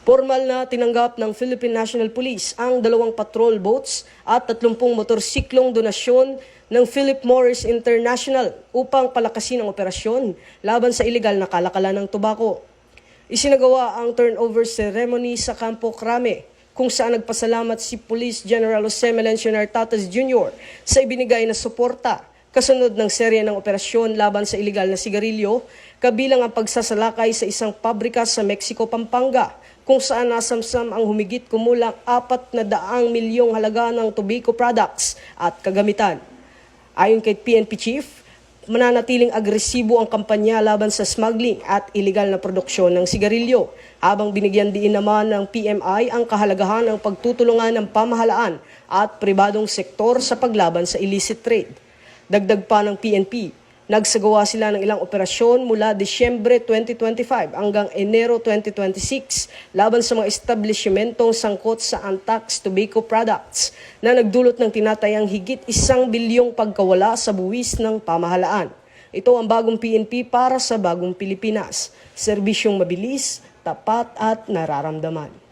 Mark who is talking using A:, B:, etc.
A: Formal na tinanggap ng Philippine National Police ang 2 patrol boats at 30 motorsiklong donasyon ng Philip Morris International upang palakasin ang operasyon laban sa iligal na kalakalan ng tobacco. Isinagawa ang turnover ceremony sa Campo Crame, kung saan nagpasalamat si Police General Jose Melencio Nartates Jr. sa ibinigay na suporta kasunod ng serye ng operasyon laban sa iligal na sigarilyo, kabilang ang pagsasalakay sa isang pabrika sa Mexico, Pampanga, kung saan nasamsam ang humigit kumulang 400 milyong halaga ng tobacco products at kagamitan. Ayon kay PNP Chief, mananatiling agresibo ang kampanya laban sa smuggling at iligal na produksyon ng sigarilyo, habang binigyan din naman ng PMI ang kahalagahan ng pagtutulungan ng pamahalaan at pribadong sektor sa paglaban sa illicit trade. Dagdag pa ng PNP, nagsagawa sila ng ilang operasyon mula Disyembre 2025 hanggang Enero 2026 laban sa mga establishmentong sangkot sa untaxed tobacco products na nagdulot ng tinatayang higit 1 bilyong pagkawala sa buwis ng pamahalaan. Ito ang bagong PNP para sa bagong Pilipinas. Serbisyong mabilis, tapat at nararamdaman.